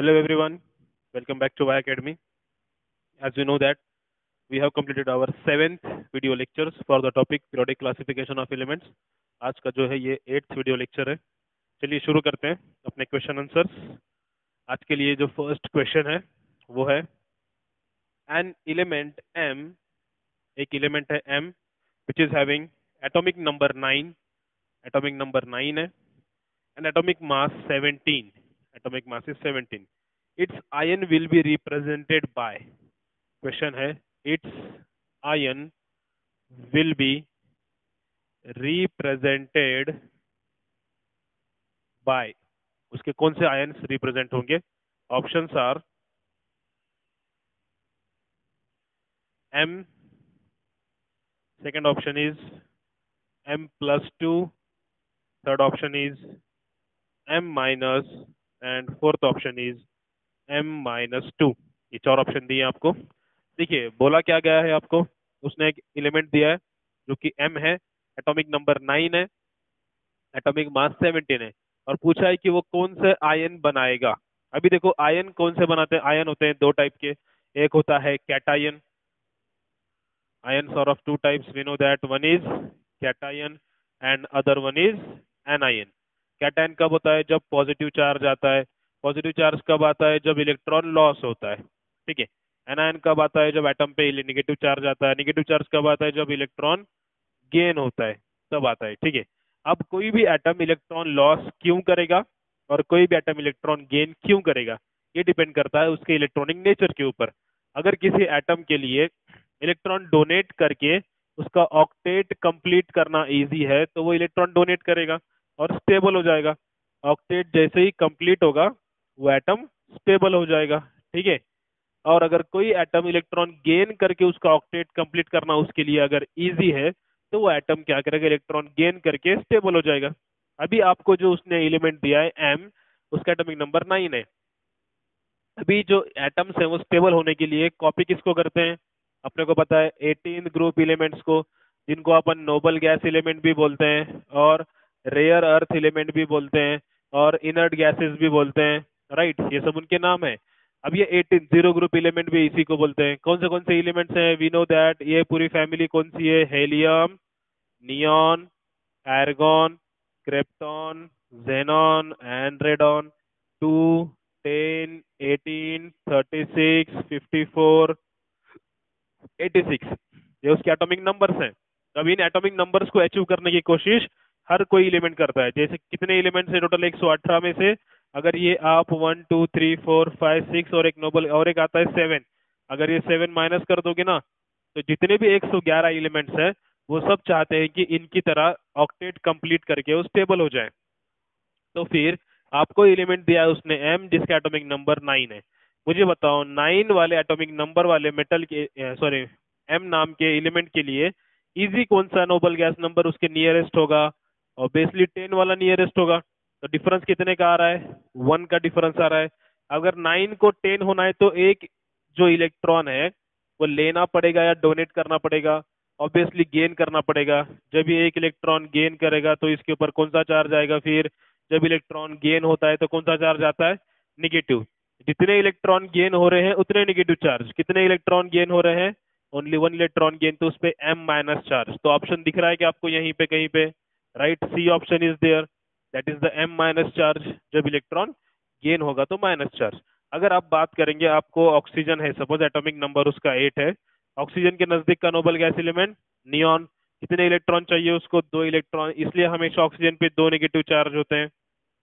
Hello everyone, welcome back to Y Academy. As you know that we have completed our 7th video lectures for the topic periodic classification of elements. आज का जो है ये 8th video lecture है. चलिए शुरू करते हैं अपने क्वेश्चन आंसर्स. आज के लिए जो फर्स्ट क्वेश्चन है वो है एन एलिमेंट m, एक एलिमेंट है m which is having atomic number 9, atomic number 9 है and atomic mass 17, atomic mass is 17. Its ion will be represented by, question है its ion will be represented by, उसके कौन से ions represent होंगे? Options are m, second option is m plus 2, third option is m minus and fourth option is m minus 2. ये चार option दिए आपको. देखिए बोला क्या गया है आपको, उसने एक एलिमेंट दिया है जो कि m है, एटॉमिक नंबर 9 है, एटॉमिक मास 17 है और पूछा है कि वो कौन से आयन बनाएगा. अभी देखो आयन कौन से बनाते हैं. आयन होते हैं दो टाइप के, एक होता है cation. Ions are of two types, we know that. One is cation and other one is anion. Cation कब होता है? जब पॉजिटिव चार्ज आता है. पॉजिटिव चार्ज कब आता है? जब इलेक्ट्रॉन लॉस होता है. ठीक है. एनायन कब आता है? जब एटम पे नेगेटिव चार्ज आता है. नेगेटिव चार्ज कब आता है? जब इलेक्ट्रॉन गेन होता है तब आता है. ठीक है. अब कोई भी एटम इलेक्ट्रॉन लॉस क्यों करेगा और कोई भी एटम इलेक्ट्रॉन गेन क्यों करेगा, ये डिपेंड करता है उसके इलेक्ट्रॉनिक नेचर के ऊपर. अगर किसी एटम के लिए इलेक्ट्रॉन डोनेट करके उसका ऑक्टेट कंप्लीट करना इजी है तो वो इलेक्ट्रॉन डोनेट करेगा और स्टेबल हो जाएगा. ऑक्टेट जैसे ही कंप्लीट होगा वो एटम स्टेबल हो जाएगा. ठीक है. और अगर कोई एटम इलेक्ट्रॉन गेन करके उसका ऑक्टेट कंप्लीट करना उसके लिए अगर इजी है तो वो एटम क्या करेगा? इलेक्ट्रॉन गेन करके स्टेबल हो जाएगा. अभी आपको जो उसने एलिमेंट दिया है m, उसका एटॉमिक नंबर 9 है. अभी जो एटम्स है वो स्टेबल होने के लिए कॉपी किसको करते हैं? अपने को पता है 18 ग्रुप एलिमेंट्स को, जिनको अपन नोबल गैस एलिमेंट भी बोलते हैं और रेयर अर्थ एलिमेंट भी बोलते हैं और इनर्ट गैसेस भी बोलते हैं. राइट, ये सब उनके नाम है. अब ये 18 जीरो ग्रुप एलिमेंट भी इसी को बोलते हैं. कौन से एलिमेंट्स हैं? वी नो दैट ये पूरी फैमिली कौन सी है? Helium, neon, argon, krypton, xenon and radon. 2, 10, 18, 36, 54, 86, ये उसके एटॉमिक नंबर्स हैं. अब इन एटॉमिक नंबर्स को अचीव करने की कोशिश हर कोई एलिमेंट करता है. जैसे कितने एलिमेंट्स हैं टोटल? 118 में से अगर ये आप 1, 2, 3, 4, 5, 6 और एक नोबल और एक आता है 7, अगर ये 7 माइनस कर दोगे ना तो जितने भी 111 एलिमेंट्स हैं वो सब चाहते हैं कि इनकी तरह ऑक्टेट कंप्लीट करके वो स्टेबल हो जाए. तो फिर आपको एलिमेंट दिया है उसने m, जिसका एटॉमिक नंबर 9 है. मुझे बताओ 9 वाले एटॉमिक नंबर वाले मेटल के सॉरी m नाम के एलिमेंट के लिए इजी कौन सा नोबल गैस नंबर उसके नियरेस्ट होगा? ऑब्वियसली 10 वाला नियरेस्ट होगा. तो डिफरेंस कितने का आ रहा है? 1 का डिफरेंस आ रहा है. अगर 9 को 10 होना है तो एक जो इलेक्ट्रॉन है वो लेना पड़ेगा या डोनेट करना पड़ेगा? ऑब्वियसली गेन करना पड़ेगा. जब ये एक इलेक्ट्रॉन गेन करेगा तो इसके ऊपर कौन सा चार्ज आएगा? फिर जब इलेक्ट्रॉन गेन होता है तो कौन सा चार्ज आता है? निगेटिव. जितने इलेक्ट्रॉन गेन हो रहे हैं उतने निगेटिव चार्ज. कितने इलेक्ट्रॉन गेन हो रहे हैं? ओनली 1 इलेक्ट्रॉन गेन, तो उस पे m माइनस चार्ज. तो ऑप्शन दिख रहा है कि आपको यहीं पे कहीं पे? Right, C option is there, that is the m minus charge. जब इलेक्ट्रॉन गेन होगा तो माइनस चार्ज. अगर आप बात करेंगे, आपको ऑक्सीजन है, सपोज एटॉमिक नंबर उसका 8 है. ऑक्सीजन के नजदीक का नोबल गैस एलिमेंट नियॉन, कितने इलेक्ट्रॉन चाहिए उसको? 2 इलेक्ट्रॉन. इसलिए हमेशा ऑक्सीजन पे 2 नेगेटिव चार्ज होते हैं.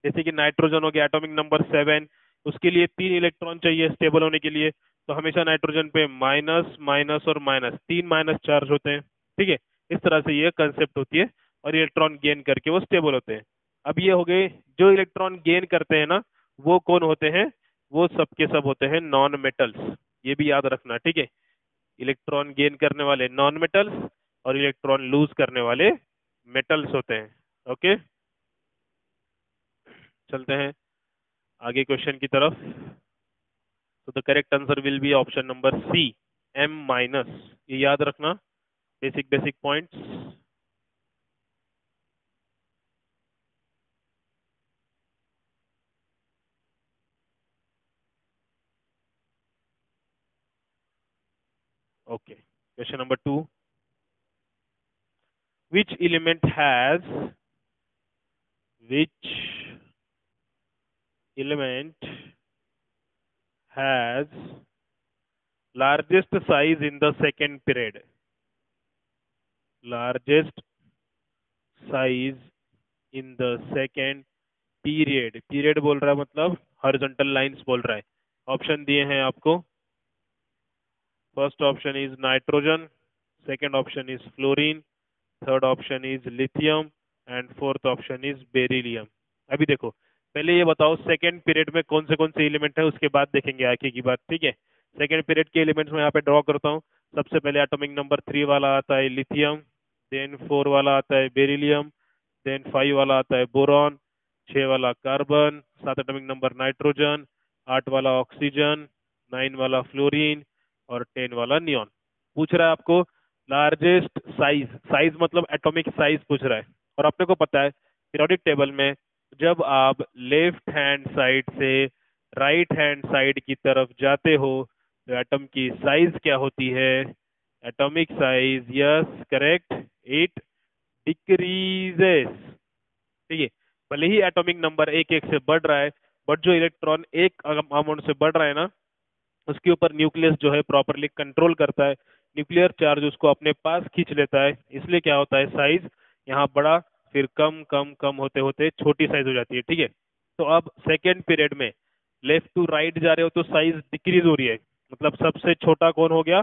जैसे कि नाइट्रोजन हो गया एटॉमिक नंबर 7, उसके लिए 3 इलेक्ट्रॉन चाहिए स्टेबल होने के लिए. तो हमेशा नाइट्रोजन पे माइनस माइनस और माइनस, 3 माइनस चार्ज होते हैं. ठीक है. इस तरह से ये कंसेप्ट होती है और इलेक्ट्रॉन गेन करके वो स्टेबल होते हैं. अब ये हो गए जो इलेक्ट्रॉन गेन करते हैं ना, वो कौन होते हैं? वो सब के सब होते हैं नॉन मेटल्स. ये भी याद रखना. ठीक है. इलेक्ट्रॉन गेन करने वाले नॉन मेटल्स और इलेक्ट्रॉन लूज करने वाले मेटल्स होते हैं. ओके, चलते हैं आगे क्वेश्चन की तरफ. तो the correct answer will be option number C, m minus. ये याद रखना, basic points. Okay, question number 2, which element has which element has largest size in the second period? Largest size in the second period. Period बोल रहा है मतलब horizontal lines बोल रहा है। ऑप्शन दिए हैं आपको। First option is nitrogen, second option is fluorine, third option is lithium and fourth option is beryllium. अभी देखो, पहले ये बताओ सेकेंड पीरियड में कौन से एलिमेंट है, उसके बाद देखेंगे आगे की बात, ठीक है। सेकेंड पीरियड के एलिमेंट्स में यहाँ पे ड्रॉ करता हूँ। सबसे पहले एटॉमिक नंबर 3 वाला आता है लिथियम, देन 4 वाला आता है बेरिलियम, देन 5 वाला आता है बोरॉन, 6 वाला कार्बन, 7 एटॉमिक नंबर नाइट्रोजन, 8 वाला ऑक्सीजन, 9 वाला फ्लोरीन और 10 वाला नियॉन। पूछ रहा है आपको लार्जेस्ट साइज, साइज मतलब एटॉमिक साइज पूछ रहा है। और अपने को पता है पीरियोडिक टेबल में जब आप लेफ्ट हैंड साइड से राइट हैंड साइड की तरफ जाते हो तो एटम की साइज क्या होती है? Atomic size, yes correct, it decreases. ठीक है, भले ही एटॉमिक नंबर एक एक से बढ़ रहा है, बट जो इलेक्ट्रॉन एक अमाउंट से बढ़ रहा है ना, उसके ऊपर न्यूक्लियस जो है प्रॉपरली कंट्रोल करता है, न्यूक्लियर चार्ज उसको अपने पास खींच लेता है। इसलिए क्या होता है, साइज यहाँ बड़ा, फिर कम कम कम होते होते छोटी साइज हो जाती है। ठीक है, तो अब सेकेंड पीरियड में लेफ्ट टू राइट जा रहे हो तो साइज डिक्रीज हो रही है। मतलब सबसे छोटा कौन हो गया?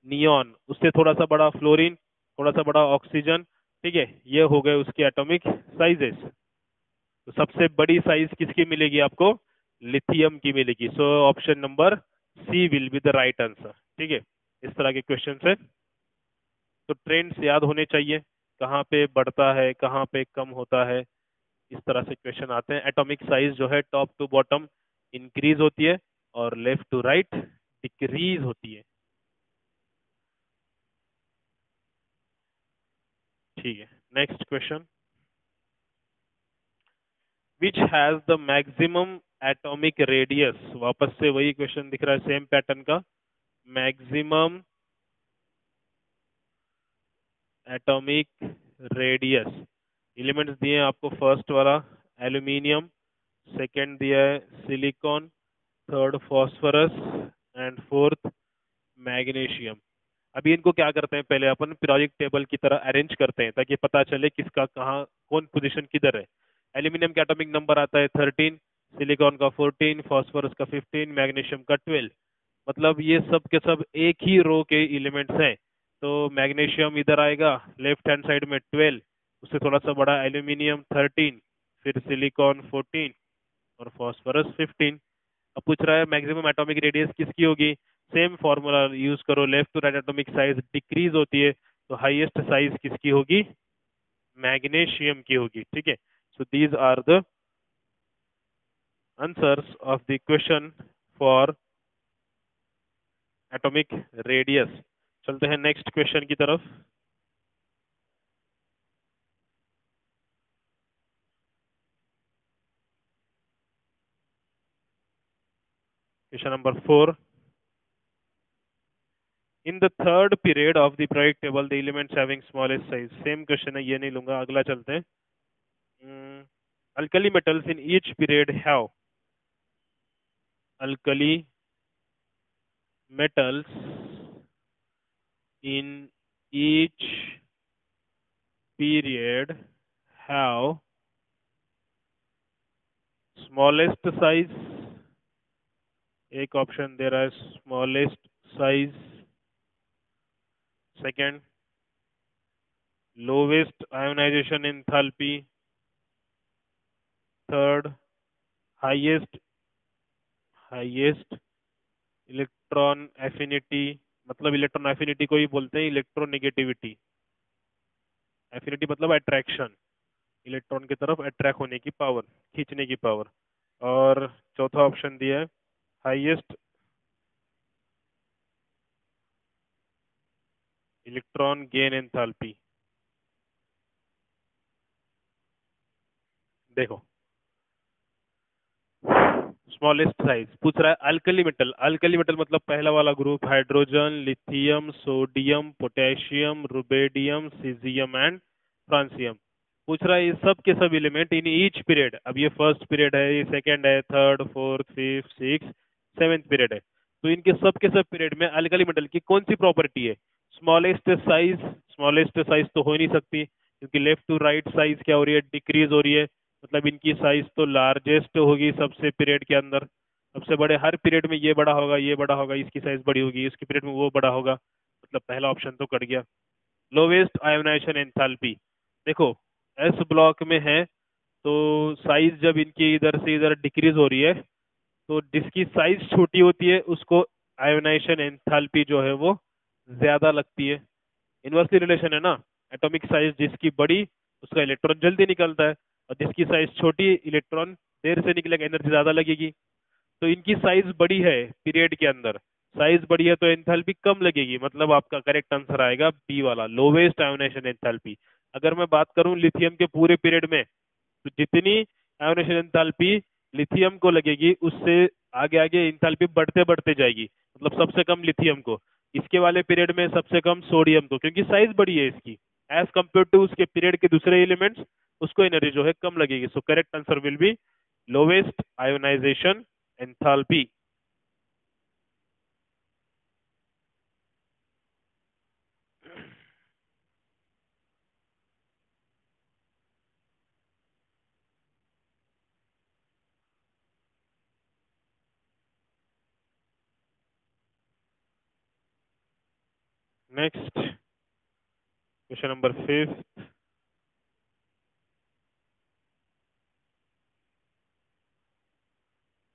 नियॉन, उससे थोड़ा सा बड़ा फ्लोरीन, थोड़ा सा बड़ा ऑक्सीजन। ठीक है, ये हो गए उसके एटॉमिक साइजेस। तो सबसे बड़ी साइज किसकी मिलेगी आपको? लिथियम की मिलेगी। So option number C will be the right answer. ठीक है, इस तरह के क्वेश्चन है, तो ट्रेंड्स याद होने चाहिए, कहाँ पे बढ़ता है कहाँ पे कम होता है, इस तरह से क्वेश्चन आते हैं। एटॉमिक साइज जो है टॉप टू बॉटम इंक्रीज होती है और लेफ्ट टू राइट डिक्रीज होती है। ठीक है, next question, which has the maximum atomic radius? वापस से वही क्वेश्चन दिख रहा है, सेम पैटर्न का। मैक्सिमम एटॉमिक रेडियस, एलिमेंट्स दिए हैं आपको। फर्स्ट वाला एल्यूमिनियम, सेकंड दिया है silicon, third phosphorus and fourth magnesium. अभी इनको क्या करते हैं, पहले अपन पीरियोडिक टेबल की तरह अरेंज करते हैं ताकि पता चले किसका कहाँ कौन पोजीशन किधर है। एल्यूमिनियम का एटॉमिक नंबर आता है 13, सिलिकॉन का 14, फॉस्फोरस का 15, मैग्नीशियम का 12। मतलब ये सब के सब एक ही रो के एलिमेंट्स हैं। तो मैग्नीशियम इधर आएगा लेफ्ट हैंड साइड में 12, उससे थोड़ा सा बड़ा एल्यूमिनियम 13, फिर सिलिकॉन 14 और फॉस्फोरस 15। अब पूछ रहा है मैक्सिमम एटॉमिक रेडियस किसकी होगी? सेम फॉर्मूला यूज करो, left to right atomic size decrease होती है, तो हाईएस्ट साइज किसकी होगी? मैग्नीशियम की होगी। ठीक है, so these are the answers of the question for atomic radius. चलते हैं नेक्स्ट क्वेश्चन की तरफ। Question number 4, in the third period of the periodic table the elements having smallest size. Same question है, ये नहीं लूंगा, अगला चलते हैं। Alkali metals in each period have, alkali metals in each period have smallest size। एक ऑप्शन दे रहा है smallest size, second lowest ionisation enthalpy, third highest highest electron affinity. मतलब इलेक्ट्रॉन एफिनिटी को ही बोलते हैं इलेक्ट्रोनेगेटिविटी। एफिनिटी मतलब अट्रैक्शन, इलेक्ट्रॉन की तरफ अट्रैक्ट होने की पावर, खींचने की पावर। और चौथा ऑप्शन दिया है हाईएस्ट इलेक्ट्रॉन गेन एंथैल्पी। देखो, स्मॉलेस्ट साइज पूछ रहा है। अल्कली मेटल मतलब पहला वाला group hydrogen, lithium, sodium, potassium, rubidium, caesium and francium. पूछ रहा है ये सब के सब एलिमेंट इन ईच पीरियड। अब ये फर्स्ट पीरियड है, ये सेकंड है, third, fourth, fifth, six, seventh period है। तो इनके सब पीरियड में अल्कली मेटल की कौन सी प्रॉपर्टी है? स्मॉलेस्ट साइज तो हो ही नहीं सकती, क्योंकि लेफ्ट टू राइट साइज क्या हो रही है? डिक्रीज हो रही है। मतलब इनकी साइज तो लार्जेस्ट होगी सबसे पीरियड के अंदर। सबसे बड़े हर पीरियड में ये बड़ा होगा, ये बड़ा होगा, इसकी साइज बड़ी होगी, इसके पीरियड में वो बड़ा होगा। मतलब पहला ऑप्शन तो कट गया। लोवेस्ट आयोनाइजेशन एंथैल्पी, देखो एस ब्लॉक में है, तो साइज जब इनकी इधर से इधर डिक्रीज हो रही है, तो जिसकी साइज छोटी होती है उसको आयोनाइजेशन एंथैल्पी जो है वो ज्यादा लगती है। इन्वर्सली रिलेशन है ना। एटॉमिक साइज जिसकी बड़ी, उसका इलेक्ट्रॉन जल्दी निकलता है, और जिसकी साइज छोटी, इलेक्ट्रॉन देर से निकलेगा, एनर्जी ज्यादा लगेगी। तो इनकी साइज बड़ी है पीरियड के अंदर, साइज बड़ी है तो एंथैल्पी कम लगेगी। मतलब आपका करेक्ट आंसर आएगा बी वाला, लोवेस्ट आयोनाइजेशन एंथैल्पी। अगर मैं बात करूं लिथियम के पूरे पीरियड में, तो जितनी आयोनाइजेशन एंथैल्पी लिथियम को लगेगी, उससे आगे आगे एंथैल्पी बढ़ते बढ़ते जाएगी। मतलब सबसे कम लिथियम को, इसके वाले पीरियड में सबसे कम सोडियम को, क्योंकि साइज बड़ी है इसकी एज कंपेयर टू उसके पीरियड के दूसरे एलिमेंट्स, उसको एनर्जी जो है कम लगेगी। So correct answer will B lowest ionisation enthalpy. Next question number 5।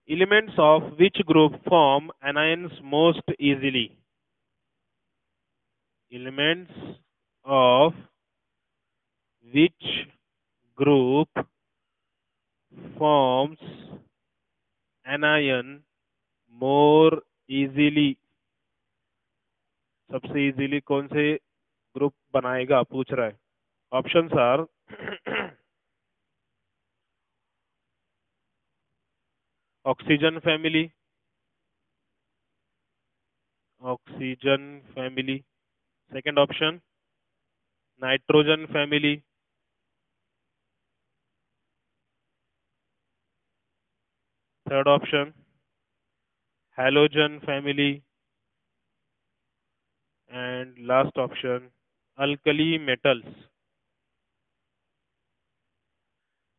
Elements of which group form anions most easily? Elements of which group forms anion more easily? सबसे easily कौन से group बनाएगा पूछ रहा है। Options are oxygen family, oxygen family. Second option nitrogen family. Third option halogen family. And last option alkali metals.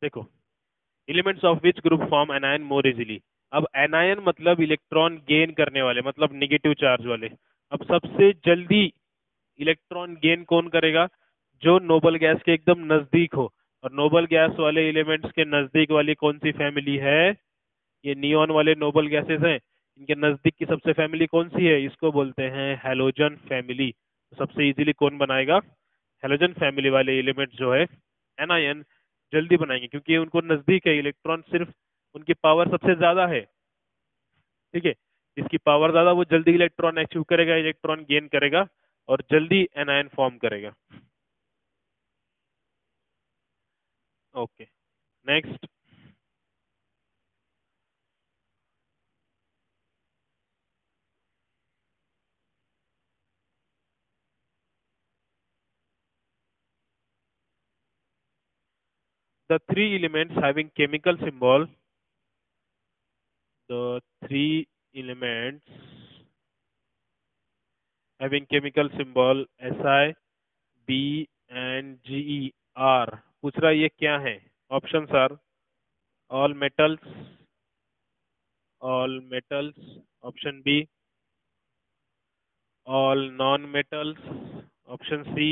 देखो, elements of which group form anion more easily. अब anion मतलब इलेक्ट्रॉन गेन करने वाले, मतलब निगेटिव चार्ज वाले। अब सबसे जल्दी इलेक्ट्रॉन गेन कौन करेगा? जो नोबल गैस के एकदम नजदीक हो। और नोबल गैस वाले एलिमेंट्स के नजदीक वाली कौन सी फैमिली है? ये नियॉन वाले नोबल गैसेस हैं। इनके नजदीक की सबसे फैमिली कौन सी है? इसको बोलते हैं हैलोजन फैमिली। तो सबसे इजीली कौन बनाएगा? हैलोजन फैमिली वाले एलिमेंट जो है एनायन जल्दी बनाएंगे, क्योंकि उनको नजदीक है इलेक्ट्रॉन, सिर्फ उनकी पावर सबसे ज्यादा है। ठीक है, जिसकी पावर ज्यादा वो जल्दी इलेक्ट्रॉन अचीव करेगा, इलेक्ट्रॉन गेन करेगा, और जल्दी एनायन फॉर्म करेगा। Okay, next. The three elements having chemical symbol, the three elements having chemical symbol Si, B and Ge are, पूछ रहा है ये क्या है? Options are all metals, all metals. Option B all non metals. Option C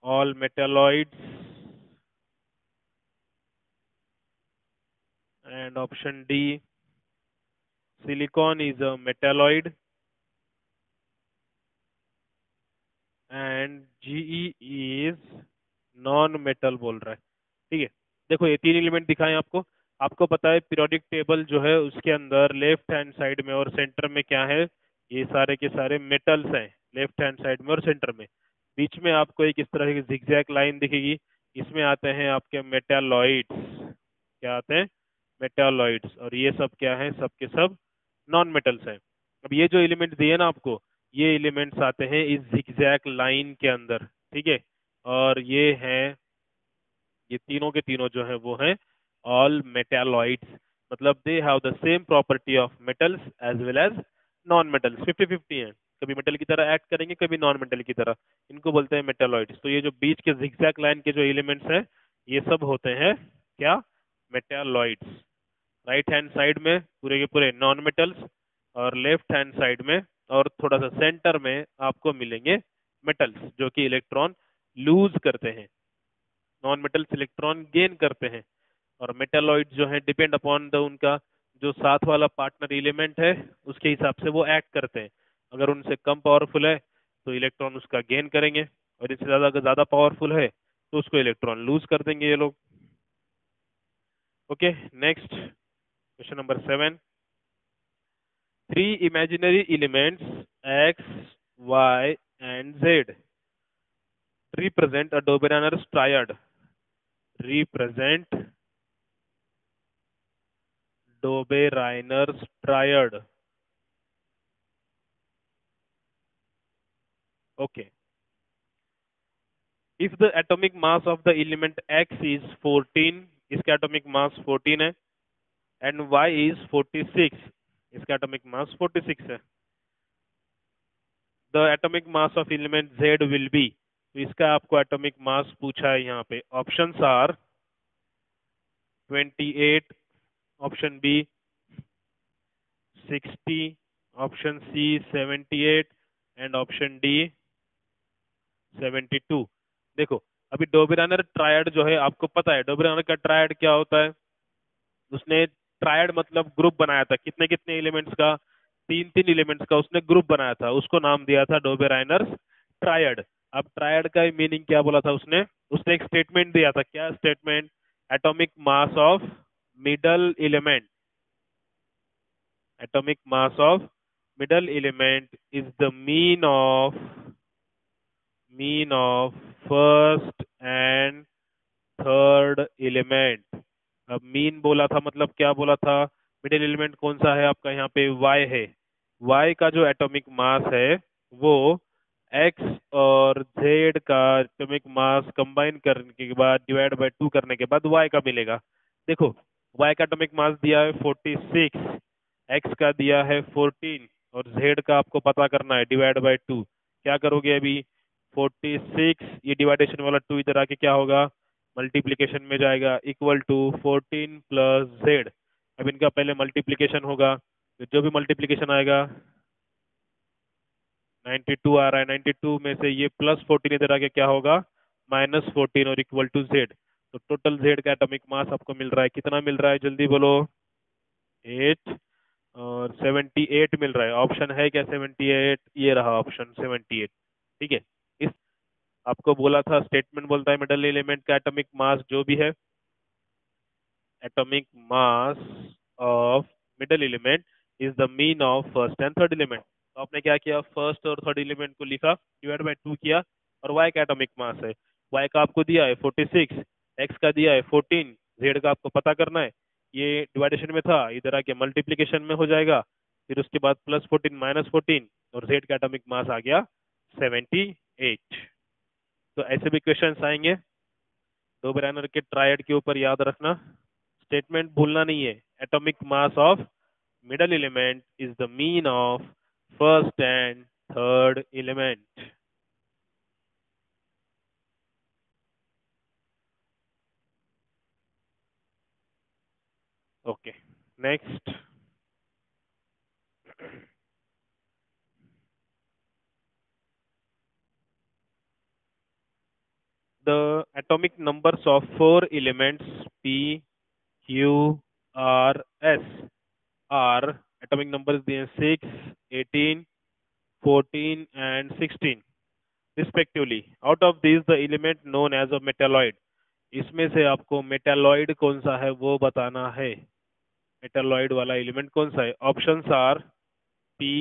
all metalloids. And option D silicon is a metalloid and GE is non metal बोल रहा है। ठीक है, देखो ये तीन एलिमेंट दिखाएं आपको। आपको पता है पीरियोडिक टेबल जो है उसके अंदर लेफ्ट हैंड साइड में और सेंटर में क्या है? ये सारे के सारे मेटल्स हैं, लेफ्ट हैंड साइड में और सेंटर में। बीच में आपको एक इस तरह की जिगजैग लाइन दिखेगी, इसमें आते हैं आपके मेटालॉइड्स। क्या आते हैं? मेटालॉइड्स, और ये सब क्या है, सब के सब नॉन मेटल्स हैं। अब ये जो एलिमेंट दिए ना आपको, ये एलिमेंट्स आते हैं इस zigzag लाइन के अंदर, ठीक है। और ये हैं, ये तीनों के तीनों जो है वो हैं ऑल मेटालॉइड्स, मतलब they have the same property of metals as well as non metals, 50-50 हैं। कभी मेटल की तरह एक्ट करेंगे, कभी नॉन मेटल की तरह, इनको बोलते हैं मेटालॉइड्स। तो ये जो बीच के zigzag लाइन के जो एलिमेंट्स हैं, ये सब होते हैं क्या, मेटालॉइड्स। राइट हैंड साइड में पूरे के पूरे नॉन मेटल्स, और लेफ्ट हैंड साइड में और थोड़ा सा सेंटर में आपको मिलेंगे मेटल्स जो कि इलेक्ट्रॉन लूज करते हैं, नॉन मेटल्स इलेक्ट्रॉन गेन करते हैं। और मेटालॉइड जो है डिपेंड अपॉन द उनका जो साथ वाला पार्टनर एलिमेंट है, उसके हिसाब से वो एक्ट करते हैं। अगर उनसे कम पावरफुल है तो इलेक्ट्रॉन उसका गेन करेंगे, और इससे ज्यादा, अगर ज्यादा पावरफुल है तो उसको इलेक्ट्रॉन लूज कर देंगे ये लोग। Okay, next question number 7। Three imaginary elements x, y, and z represent a Doberanner's triad. Represent Doberanner's triad. Okay. If the atomic mass of the element x is 14, इसका atomic mass 14 है, and y is 46, इसका atomic mass 46 है, the atomic mass of element z will be, तो इसका आपको atomic mass पूछा है यहाँ पे। Options are 28, option B 60, option C 78 and option D 72। देखो, अभी डोबेरानर ट्रायड जो है, आपको पता है डोबेरानर का ट्रायड क्या होता है। उसने ट्रायड मतलब ग्रुप बनाया था, कितने कितने एलिमेंट्स का, तीन तीन एलिमेंट्स का उसने ग्रुप बनाया था, उसको नाम दिया था डोबेरानर ट्रायड। अब ट्रायड का मीनिंग क्या बोला था उसने, उसने एक स्टेटमेंट दिया था, क्या statement, atomic mass of middle element, atomic mass of middle element is the mean of first and third element. अब मीन बोला था मतलब क्या बोला था, मिडिल एलिमेंट कौन सा है आपका, यहाँ पे y है। y का जो एटॉमिक मास है वो x और z का एटॉमिक मास कंबाइन करने के बाद डिवाइड बाय 2 करने के बाद y का मिलेगा। देखो, y का एटॉमिक मास दिया है 46, x का दिया है 14, और z का आपको पता करना है डिवाइड बाय 2। क्या करोगे अभी, 46, ये डिवाइडेशन वाला 2 इधर आके क्या होगा, मल्टीप्लीकेशन में जाएगा, इक्वल टू 14 प्लस जेड। अब इनका पहले मल्टीप्लीकेशन होगा, तो जो भी मल्टीप्लीकेशन आएगा, 92 आ रहा है, 92 में से ये प्लस 14 इधर आके क्या होगा, -14, और इक्वल टू जेड। तो टोटल जेड का एटॉमिक मास आपको मिल रहा है, कितना मिल रहा है जल्दी बोलो, 8, और 78 मिल रहा है। ऑप्शन है क्या 78, ये रहा ऑप्शन 78, ठीक है। इस आपको बोला था, स्टेटमेंट बोलता है मेटल एलिमेंट का एटॉमिक मास जो भी है, atomic mass of middle element is the mean of first and third element। तो आपने क्या किया, फर्स्ट और थर्ड एलिमेंट को लिखा, डिवाइड बाय 2 किया, और y का एटॉमिक मास है, y का आपको दिया है 46, x का दिया है 14, z का आपको पता करना है। ये डिवाइडेशन में था, इधर आके मल्टीप्लीकेशन में हो जाएगा, फिर उसके बाद +14 -14, और z का एटॉमिक मास आ गया 78। तो ऐसे भी क्वेश्चंस आएंगे, दो ब्रैनर के ट्रायड के ऊपर याद रखना, स्टेटमेंट भूलना नहीं है। Atomic mass of middle element is the mean of first and third element. Okay, next, the atomic numbers of four elements p, q, r, s are atomic numbers दिए 6, 18, 14 and 16 respectively। Out of these the element known as a metalloid, इसमें से आपको metalloid कौन सा है वो बताना है। मेटालॉइड वाला एलिमेंट कौन सा है। Options are P,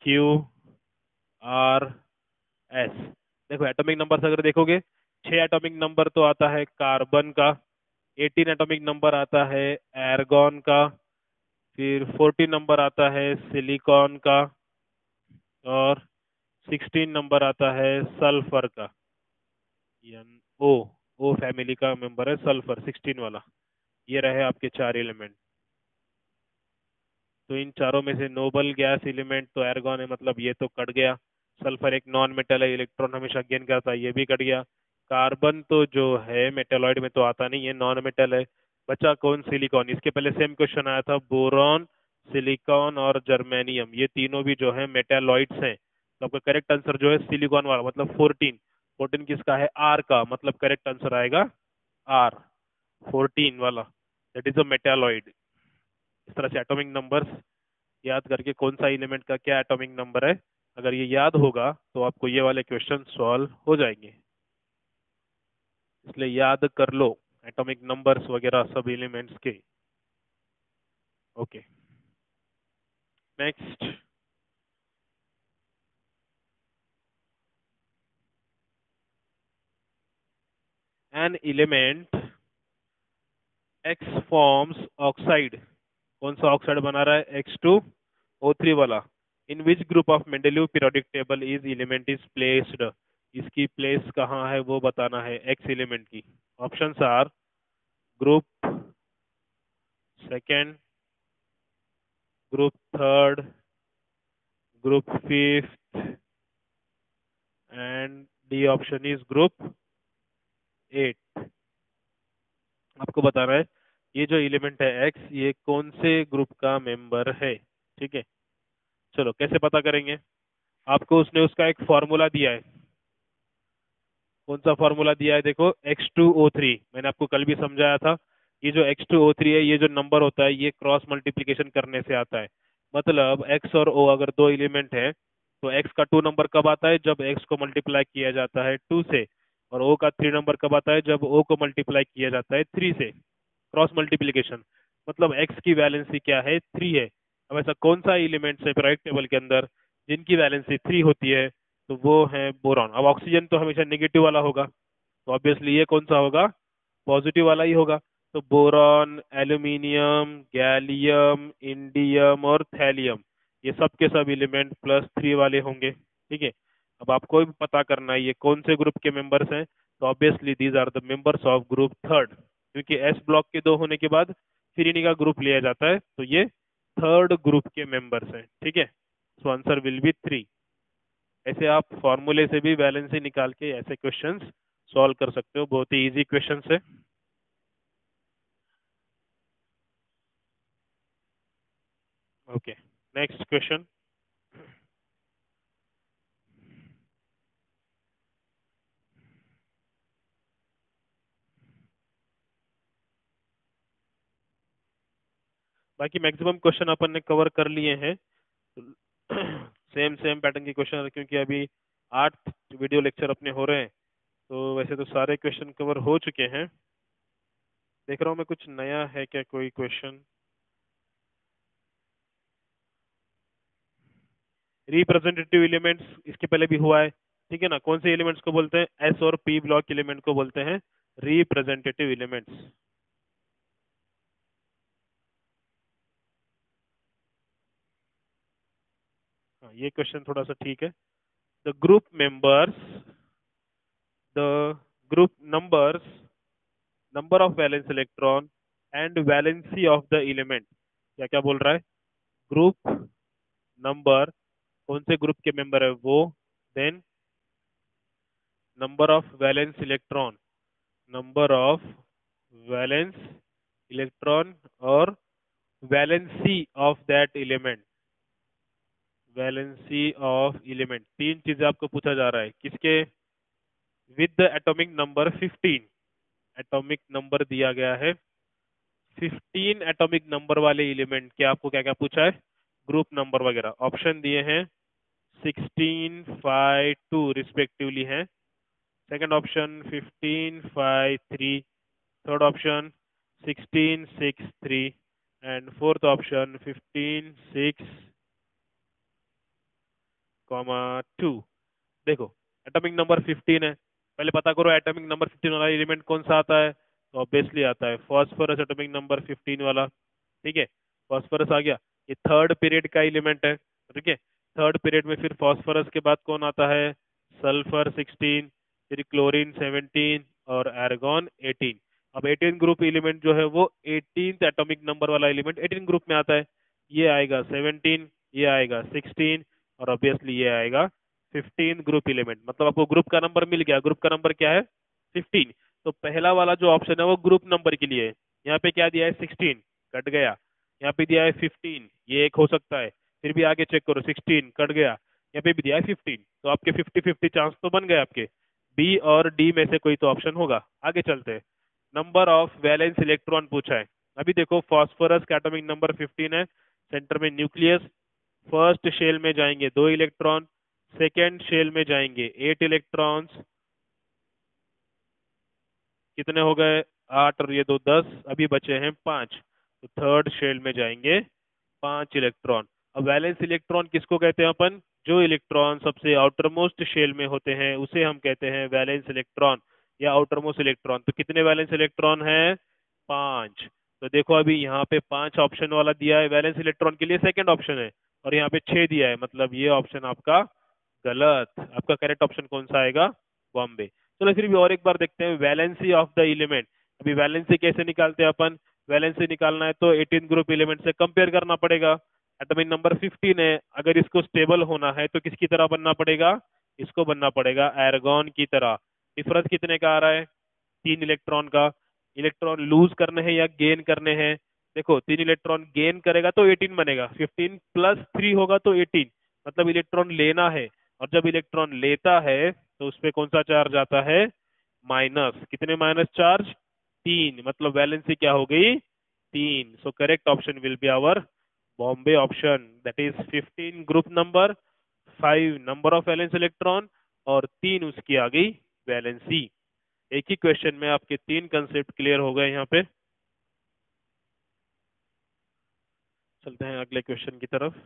Q, R, S. देखो एटॉमिक नंबर अगर देखोगे, 6 एटॉमिक नंबर तो आता है कार्बन का, 18 एटॉमिक नंबर आता है एर्गॉन का, फिर 14 नंबर आता है सिलिकॉन का, और 16 नंबर आता है सल्फर का। एन ओ ओ फैमिली का मेंबर है सल्फर 16 वाला। ये रहे आपके चार एलिमेंट। तो इन चारों में से नोबल गैस एलिमेंट तो एर्गॉन है, मतलब ये तो कट गया। सल्फर एक नॉन मेटल है, इलेक्ट्रॉन हमेशा गेन करता है, ये भी कट गया। कार्बन तो जो है मेटेलॉइड में तो आता नहीं है, नॉन मेटल है। बचा कौन? सिलिकॉन। इसके पहले सेम क्वेश्चन आया था, बोरॉन, सिलिकॉन और जर्मेनियम, ये तीनों भी जो है मेटेलॉइड्स हैं। तो आपका करेक्ट आंसर जो है सिलिकॉन वाला, मतलब 14। 14 किसका है? आर का, मतलब करेक्ट आंसर आएगा आर, 14 वाला, दैट इज अ मेटेलॉइड। इस तरह से एटॉमिक नंबर्स याद करके कौन सा एलिमेंट का क्या एटॉमिक नंबर है, अगर ये याद होगा तो आपको ये वाले क्वेश्चन सॉल्व हो जाएंगे। इसलिए याद कर लो एटॉमिक नंबर्स वगैरह सब एलिमेंट्स के। Okay, next. An element X forms oxide. कौन सा ऑक्साइड बना रहा है? H2O3 वाला। In which group of Mendeleev periodic table is element is placed. इसकी प्लेस कहाँ है वो बताना है एक्स एलिमेंट की। Options are group second, group third, group fifth, and D option is group 8। आपको बताना है ये जो एलिमेंट है एक्स, ये कौन से ग्रुप का मेंबर है। ठीक है, चलो कैसे पता करेंगे? आपको उसने उसका एक फॉर्मूला दिया है। कौन सा फॉर्मूला दिया है? देखो, H2O3 मैंने आपको कल भी समझाया था। ये जो H2O3 है, ये जो नंबर होता है, ये क्रॉस मल्टीप्लिकेशन करने से आता है। मतलब x और O अगर दो एलिमेंट है, तो x का 2 नंबर कब आता है? जब x को मल्टीप्लाई किया जाता है 2 से। और O का 3 नंबर कब आता है? जब O को मल्टीप्लाई किया जाता है 3 से। क्रॉस मल्टीप्लिकेशन मतलब x की वैलेंसी क्या है? 3 है। अब ऐसा कौन सा एलिमेंट है पीरियोडिक टेबल के अंदर जिनकी वैलेंसी 3 होती है? तो वो है बोरॉन। अब ऑक्सीजन तो हमेशा नेगेटिव वाला होगा, तो ऑब्वियसली ये कौन सा होगा? पॉजिटिव वाला ही होगा। तो बोरॉन, एल्यूमिनियम, गैलियम, इंडियम और थैलियम, ये सब के सब एलिमेंट +3 वाले होंगे। ठीक है, अब आपको भी पता करना है ये कौन से ग्रुप के मेंबर्स हैं। तो obviously these are the members of group third, क्योंकि एस ब्लॉक के दो होने के बाद फिर इन्हीं का ग्रुप लिया जाता है, तो ये थर्ड ग्रुप के मेंबर्स हैं। ठीक है, सो आंसर विल बी 3। ऐसे आप फॉर्मूले से भी वैलेंसी निकाल के ऐसे क्वेश्चंस सॉल्व कर सकते हो, बहुत ही इजी क्वेश्चन है। Okay, next question. बाकी मैक्सिमम क्वेश्चन अपन ने कवर कर लिए हैं। सेम सेम पैटर्न के क्वेश्चन, क्योंकि अभी 8 वीडियो लेक्चर अपने हो रहे हैं, तो वैसे तो सारे क्वेश्चन कवर हो चुके हैं। देख रहा हूँ मैं कुछ नया है क्या कोई क्वेश्चन। रिप्रेजेंटेटिव एलिमेंट्स इसके पहले भी हुआ है, ठीक है ना? कौन से एलिमेंट्स को बोलते हैं? एस और पी ब्लॉक एलिमेंट को बोलते हैं रिप्रेजेंटेटिव एलिमेंट्स। हाँ, ये क्वेश्चन थोड़ा सा ठीक है। The group members, the group numbers, number of valence electron and valency of the element. क्या क्या बोल रहा है? ग्रुप नंबर, कौन से ग्रुप के मेंबर है वो, then number of valence electron, number of valence electron, और valency of that element, valency of element. तीन चीजें आपको पूछा जा रहा है किसके? With the atomic number 15। Atomic number दिया गया है 15 एटॉमिक नंबर वाले एलिमेंट के, आपको क्या क्या पूछा है? ग्रुप नंबर वगैरह। ऑप्शन दिए हैं 16, 5, 2 रिस्पेक्टिवली हैं। Second option 15, 5, 3। Third option 16, 6, 3। And fourth option 15, 6, 2। देखो, एटॉमिक नंबर 15 है, पहले पता करो एटॉमिक नंबर 15 वाला एलिमेंट कौन सा आता है। तो ऑब्वियसली आता है फॉस्फोरस एटॉमिक नंबर 15 वाला। ठीक है, फॉस्फोरस आ गया। ये थर्ड पीरियड का एलिमेंट है। ठीक है, थर्ड पीरियड में फिर फॉस्फोरस के बाद कौन आता है? सल्फर 16, फिर क्लोरीन 17 और आर्गॉन 18। अब 18 ग्रुप एलिमेंट जो है वो 18th एटॉमिक नंबर वाला एलिमेंट 18 ग्रुप में आता है। ये आएगा 17, ये आएगा 16 और ऑब्वियसली ये आएगा 15 ग्रुप एलिमेंट। मतलब आपको ग्रुप का नंबर मिल गया। ग्रुप का नंबर क्या है? 15। तो पहला वाला जो ऑप्शन है वो ग्रुप नंबर के लिए है। यहाँ पे क्या दिया है? 16, कट गया। यहाँ पे दिया है 15, ये एक हो सकता है। फिर भी आगे चेक करो, 16 कट गया, यहाँ पे भी दिया है 15। तो आपके 50-50 चांस तो बन गए आपके। बी और डी में से कोई तो ऑप्शन होगा। आगे चलते हैं। नंबर ऑफ वैलेंस इलेक्ट्रॉन पूछा है। अभी देखो फॉस्फोरस का एटॉमिक नंबर 15 है, सेंटर में न्यूक्लियस। फर्स्ट शेल में जाएंगे 2 इलेक्ट्रॉन, सेकेंड शेल में जाएंगे 8 इलेक्ट्रॉन्स। कितने हो गए? 8 और ये 2 10, अभी बचे हैं 5। तो थर्ड शेल में जाएंगे 5 इलेक्ट्रॉन। अब वैलेंस इलेक्ट्रॉन किसको कहते हैं अपन? जो इलेक्ट्रॉन सबसे आउटरमोस्ट शेल में होते हैं उसे हम कहते हैं वैलेंस इलेक्ट्रॉन या आउटरमोस्ट इलेक्ट्रॉन। तो कितने वैलेंस इलेक्ट्रॉन है? 5। तो देखो अभी यहाँ पे 5 ऑप्शन वाला दिया है, वैलेंस इलेक्ट्रॉन के लिए सेकंड ऑप्शन है, और यहाँ पे 6 दिया है। मतलब ये ऑप्शन आपका गलत। आपका करेक्ट ऑप्शन कौन सा आएगा? बॉम्बे। चलो फिर भी और एक बार देखते हैं वैलेंसी ऑफ द एलिमेंट। अभी वैलेंसी कैसे निकालते हैं अपन? वैलेंसी निकालना है तो 18 ग्रुप एलिमेंट से कंपेयर करना पड़ेगा। एटॉमिक नंबर 15 है, अगर इसको स्टेबल होना है तो किसकी तरह बनना पड़ेगा? इसको बनना पड़ेगा एर्गॉन की तरह। डिफरेंस कितने का आ रहा है? 3 इलेक्ट्रॉन का। इलेक्ट्रॉन लूज करने हैं या गेन करने हैं? देखो 3 इलेक्ट्रॉन गेन करेगा तो 18 बनेगा, 15 प्लस 3 होगा तो 18। मतलब इलेक्ट्रॉन लेना है, और जब इलेक्ट्रॉन लेता है तो उस पर कौन सा चार्ज आता है? माइनस। कितने माइनस चार्ज? 3। मतलब वैलेंसी क्या हो गई? 3। So correct option will be our Bombay option, that is 15 group number, 5 number of valence electron, और 3 उसकी आ गई वैलेंसी। एक ही क्वेश्चन में आपके 3 कंसेप्ट क्लियर हो गए। यहाँ पे चलते हैं अगले क्वेश्चन की तरफ।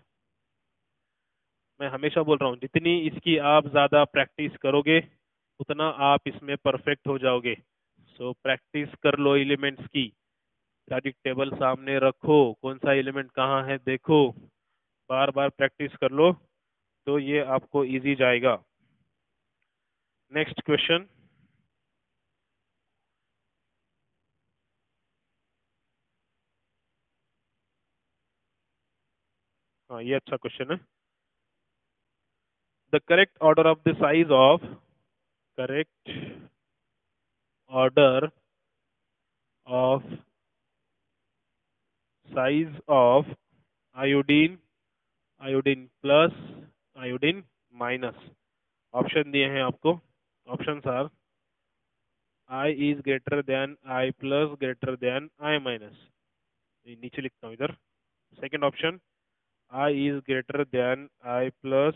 मैं हमेशा बोल रहा हूँ जितनी इसकी आप ज्यादा प्रैक्टिस करोगे उतना आप इसमें परफेक्ट हो जाओगे। सो प्रैक्टिस कर लो एलिमेंट्स की। पीरियोडिक टेबल सामने रखो, कौन सा एलिमेंट कहाँ है देखो, बार बार प्रैक्टिस कर लो तो ये आपको इजी जाएगा। Next question. हाँ ये अच्छा क्वेश्चन है। The correct order of the size of, correct order of size of iodine, iodine plus, iodine minus. Option दिए हैं आपको। Option are I is greater than I plus greater than I minus. नीचे लिखता हूँ इधर। Second option I is greater than I plus,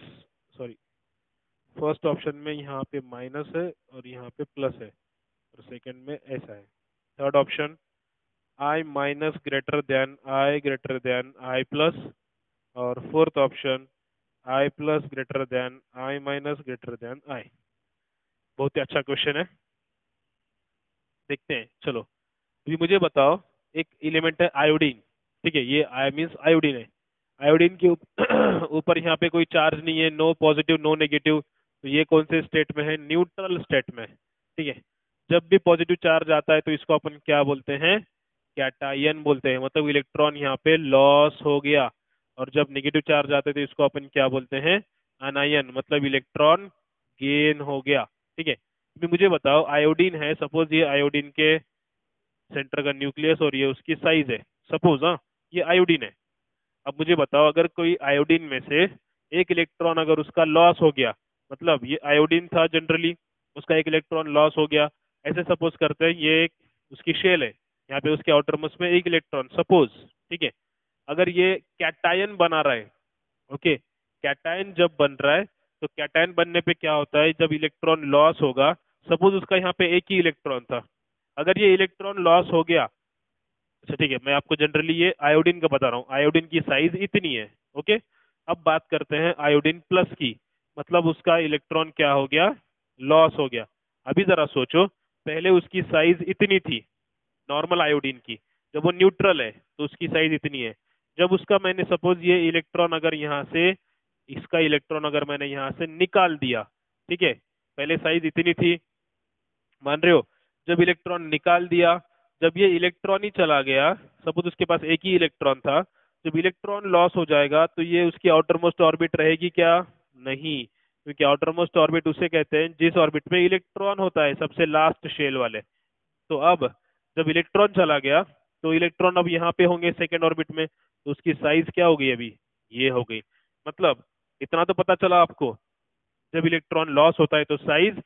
sorry, first option में यहाँ पे माइनस है और यहाँ पे प्लस है, और सेकंड में ऐसा है। Third option I minus greater than I plus, और fourth option I plus greater than I minus greater than I. बहुत ही अच्छा क्वेश्चन है, देखते हैं। चलो अभी मुझे बताओ, एक एलिमेंट है आयोडीन। ठीक है, ये आई मीन्स आयोडीन है। आयोडीन के ऊपर यहाँ पे कोई चार्ज नहीं है, नो पॉजिटिव नो नेगेटिव। तो ये कौन से स्टेट में है? न्यूट्रल स्टेट में। ठीक है, जब भी पॉजिटिव चार्ज आता है तो इसको अपन क्या बोलते हैं? कैटायन बोलते हैं। मतलब इलेक्ट्रॉन यहाँ पे लॉस हो गया। और जब नेगेटिव चार्ज आता है तो इसको अपन क्या बोलते हैं? अनायन। मतलब इलेक्ट्रॉन गेन हो गया। ठीक है, अभी मुझे बताओ आयोडीन है, सपोज ये आयोडीन के सेंटर का न्यूक्लियस और ये उसकी साइज है, सपोज। हाँ, ये आयोडीन है। अब मुझे बताओ अगर कोई आयोडीन में से एक इलेक्ट्रॉन अगर उसका लॉस हो गया, मतलब ये आयोडीन था जनरली, उसका एक इलेक्ट्रॉन लॉस हो गया, ऐसे सपोज करते हैं ये एक उसकी शेल है, यहाँ पे उसके आउटर मोस्ट में एक इलेक्ट्रॉन सपोज। ठीक है, अगर ये कैटायन बना रहा है, ओके, कैटायन जब बन रहा है तो कैटायन बनने पे क्या होता है? जब इलेक्ट्रॉन लॉस होगा, सपोज उसका यहाँ पे एक ही इलेक्ट्रॉन था, अगर ये इलेक्ट्रॉन लॉस हो गया, अच्छा ठीक है, मैं आपको जनरली ये आयोडीन का बता रहा हूँ, आयोडीन की साइज इतनी है। ओके, अब बात करते हैं आयोडीन प्लस की। मतलब उसका इलेक्ट्रॉन क्या हो गया? लॉस हो गया। अभी जरा सोचो, पहले उसकी साइज इतनी थी, नॉर्मल आयोडीन की, जब वो न्यूट्रल है तो उसकी साइज इतनी है। जब उसका मैंने सपोज ये इलेक्ट्रॉन अगर यहाँ से, इसका इलेक्ट्रॉन अगर मैंने यहाँ से निकाल दिया, ठीक है, पहले साइज इतनी थी, मान रहे हो, जब इलेक्ट्रॉन निकाल दिया, जब ये इलेक्ट्रॉन ही चला गया, सपोज उसके पास एक ही इलेक्ट्रॉन था, जब इलेक्ट्रॉन लॉस हो जाएगा तो ये उसकी आउटर मोस्ट ऑर्बिट रहेगी क्या? नहीं, क्योंकि आउटर मोस्ट ऑर्बिट उसे कहते हैं जिस ऑर्बिट में इलेक्ट्रॉन होता है, सबसे लास्ट शेल वाले। तो अब जब इलेक्ट्रॉन चला गया तो इलेक्ट्रॉन अब यहाँ पे होंगे सेकेंड ऑर्बिट में, तो उसकी साइज क्या हो गई अभी? ये हो गई। मतलब इतना तो पता चला आपको, जब इलेक्ट्रॉन लॉस होता है तो साइज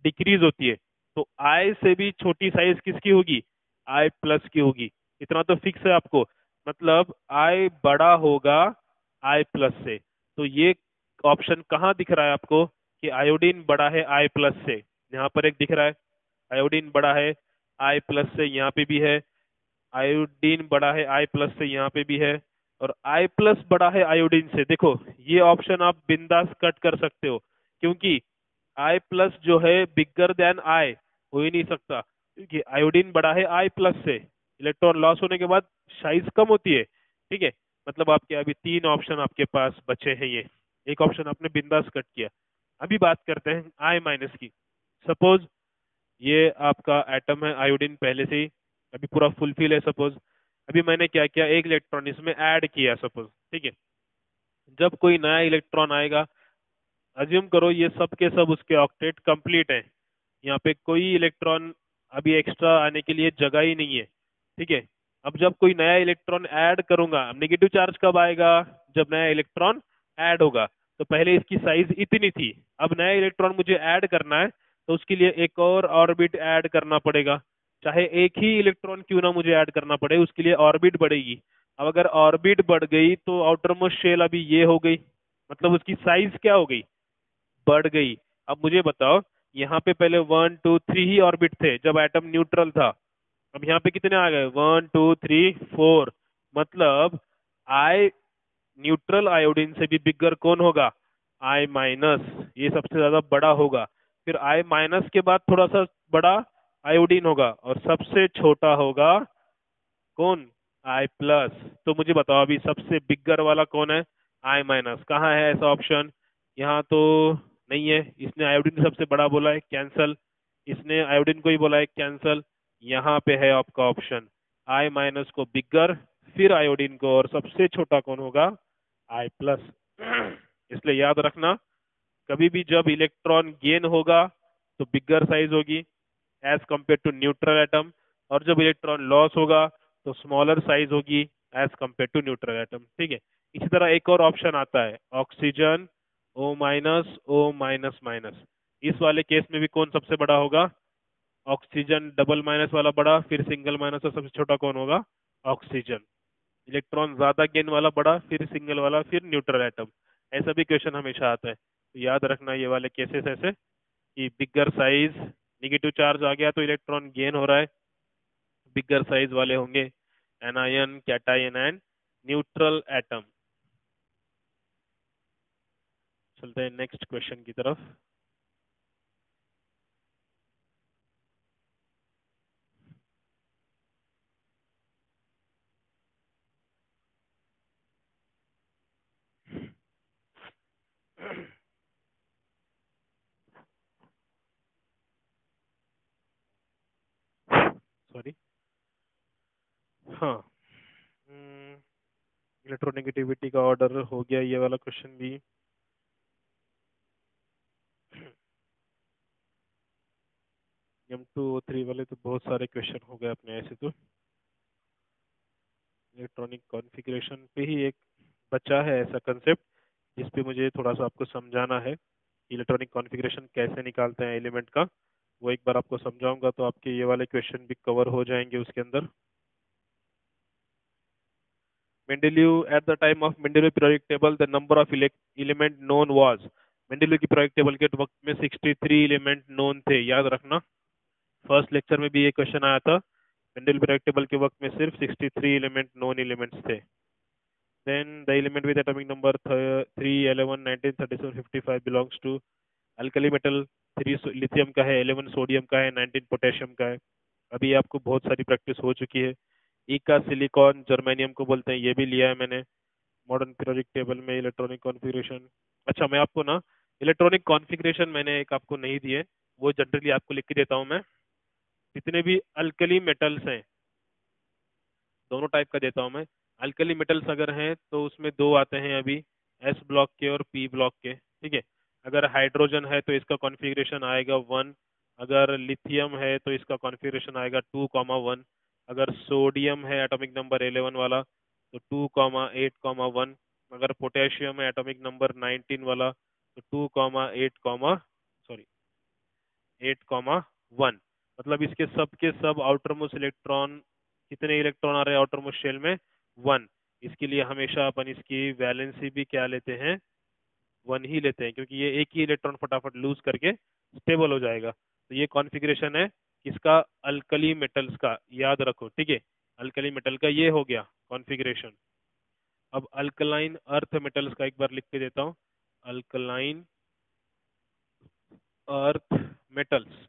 डिक्रीज होती है, तो आई से भी छोटी साइज किसकी होगी? आई प्लस की होगी। इतना तो फिक्स है आपको, मतलब आई बड़ा होगा आई प्लस से। तो ये ऑप्शन कहाँ दिख रहा है आपको कि आयोडीन बड़ा है आई प्लस से? यहाँ पर एक दिख रहा है, आयोडीन बड़ा है आई प्लस से, यहाँ पे भी है आयोडीन बड़ा है आई प्लस से, यहाँ पे भी है, और आई प्लस बड़ा है आयोडीन से। देखो ये ऑप्शन आप बिंदास कट कर सकते हो, क्योंकि आई प्लस जो है बिगर देन आई हो ही नहीं सकता, क्योंकि आयोडीन बड़ा है आई प्लस से, इलेक्ट्रॉन लॉस होने के बाद साइज कम होती है, ठीक है। मतलब आपके अभी तीन ऑप्शन आपके पास बचे हैं, ये एक ऑप्शन आपने बिंदास कट किया। अभी बात करते हैं आई माइनस की। सपोज ये आपका एटम है आयोडीन पहले से ही अभी पूरा फुलफिल है, सपोज अभी मैंने क्या किया, एक इलेक्ट्रॉन इसमें ऐड किया सपोज, ठीक है। जब कोई नया इलेक्ट्रॉन आएगा, अज्यूम करो ये सब के सब उसके ऑक्टेट कंप्लीट है, यहाँ पे कोई इलेक्ट्रॉन अभी एक्स्ट्रा आने के लिए जगह ही नहीं है, ठीक है। अब जब कोई नया इलेक्ट्रॉन ऐड करूंगा, नेगेटिव चार्ज कब आएगा? जब नया इलेक्ट्रॉन ऐड होगा। तो पहले इसकी साइज इतनी थी, अब नया इलेक्ट्रॉन मुझे ऐड करना है तो उसके लिए एक और ऑर्बिट ऐड करना पड़ेगा, चाहे एक ही इलेक्ट्रॉन क्यों ना मुझे ऐड करना पड़े, उसके लिए ऑर्बिट बढ़ेगी। अब अगर ऑर्बिट बढ़ गई तो आउटर मोस्ट शेल अभी ये हो गई, मतलब उसकी साइज क्या हो गई? बढ़ गई। अब मुझे बताओ, यहाँ पे पहले 1 2 3 ही ऑर्बिट थे जब एटम न्यूट्रल था, अब यहाँ पे कितने आ गए? 1 2 3 4। मतलब आई न्यूट्रल आयोडीन से भी बिगर कौन होगा? आई माइनस, ये सबसे ज्यादा बड़ा होगा। फिर आई माइनस के बाद थोड़ा सा बड़ा आयोडीन होगा, और सबसे छोटा होगा कौन? आई प्लस। तो मुझे बताओ अभी सबसे बिगर वाला कौन है? आई माइनस। कहाँ है ऐसा ऑप्शन? यहाँ तो नहीं है, इसने आयोडीन सबसे बड़ा बोला है, कैंसल। इसने आयोडीन को ही बोला है, कैंसल। यहाँ पे है आपका ऑप्शन, आई माइनस को बिगर, फिर आयोडीन को, और सबसे छोटा कौन होगा? आई प्लस। इसलिए याद रखना, कभी भी जब इलेक्ट्रॉन गेन होगा तो बिगर साइज होगी as compare to neutral atom, और जब इलेक्ट्रॉन लॉस होगा तो स्मॉलर साइज होगी as compare to neutral atom, ठीक है। इसी तरह एक और ऑप्शन आता है ऑक्सीजन O माइनस माइनस। इस वाले केस में भी कौन सबसे बड़ा होगा? ऑक्सीजन। डबल माइनस वाला बड़ा, फिर सिंगल माइनस, और सबसे छोटा कौन होगा? ऑक्सीजन। इलेक्ट्रॉन ज्यादा गेन वाला बड़ा, फिर सिंगल वाला, फिर न्यूट्रल एटम। ऐसा भी क्वेश्चन हमेशा आता है, तो याद रखना ये वाले केसेस ऐसे कि बिगर साइज, निगेटिव चार्ज आ गया तो इलेक्ट्रॉन गेन हो रहा है, बिगर साइज वाले होंगे anion, cation and neutral atom. चलते हैं नेक्स्ट क्वेश्चन की तरफ। सॉरी, हाँ, इलेक्ट्रोनेगेटिविटी का ऑर्डर हो गया ये वाला क्वेश्चन भी। M2O3 वाले तो बहुत सारे क्वेश्चन हो गए अपने ऐसे तो। इलेक्ट्रॉनिक कॉन्फ़िगरेशन पे ही एक बचा है ऐसा कंसेप्ट जिस पे मुझे थोड़ा सा आपको समझाना है, इलेक्ट्रॉनिक कॉन्फ़िगरेशन कैसे निकालते हैं एलिमेंट का। वो एक बार आपको समझाऊंगा तो आपके ये वाले क्वेश्चन भी कवर हो जाएंगे उसके अंदर। Mendeleev, at the time of Mendeleev periodic table, the number of element known was, Mendeleev की periodic table के वक्त में 63 एलिमेंट नोन थे, याद रखना। फर्स्ट लेक्चर में भी ये क्वेश्चन आया था, मेंडेलीव periodic table के वक्त में सिर्फ 63 एलिमेंट नोन एलिमेंट्स थे। Then the element with atomic number 3, 11, 19, 37, 55 belongs to alkali metal। 3 lithium का है, 11 सोडियम का है, 19 पोटेशियम का है। अभी आपको बहुत सारी प्रैक्टिस हो चुकी है। ई का सिलिकॉन जर्मेनियम को बोलते हैं, ये भी लिया है मैंने मॉडर्न पीरियोडिक टेबल में। इलेक्ट्रॉनिक कॉन्फ़िगरेशन, अच्छा मैं आपको ना इलेक्ट्रॉनिक कॉन्फ़िगरेशन मैंने एक आपको नहीं दिए, वो जनरली आपको लिख के देता हूँ मैं। जितने भी अल्कली मेटल्स हैं, दोनों टाइप का देता हूँ मैं। अल्कली मेटल्स अगर हैं तो उसमें दो आते हैं अभी, एस ब्लॉक के और पी ब्लॉक के, ठीक है। अगर हाइड्रोजन है तो इसका कॉन्फ़िगरेशन आएगा 1। अगर लिथियम है तो इसका कॉन्फ़िगरेशन आएगा 2,1। अगर सोडियम है एटॉमिक नंबर 11 वाला तो 2,8,1। अगर पोटेशियम है एटॉमिक नंबर 19 वाला तो 2,8, सॉरी 8,1। मतलब इसके सब के सब आउटर मोस्ट इलेक्ट्रॉन, कितने इलेक्ट्रॉन आ रहे हैं आउटर मोस्ट शेल में? 1। इसके लिए हमेशा अपन इसकी वैलेंसी भी क्या लेते हैं? 1 ही लेते हैं, क्योंकि ये एक ही इलेक्ट्रॉन फटाफट लूज करके स्टेबल हो जाएगा। तो ये कॉन्फ़िगरेशन है किसका? अल्कली मेटल्स का, याद रखो, ठीक है। अल्कली मेटल का ये हो गया कॉन्फ़िगरेशन। अब अल्कलाइन अर्थ मेटल्स का एक बार लिख के देता हूँ। अल्कलाइन अर्थ मेटल्स,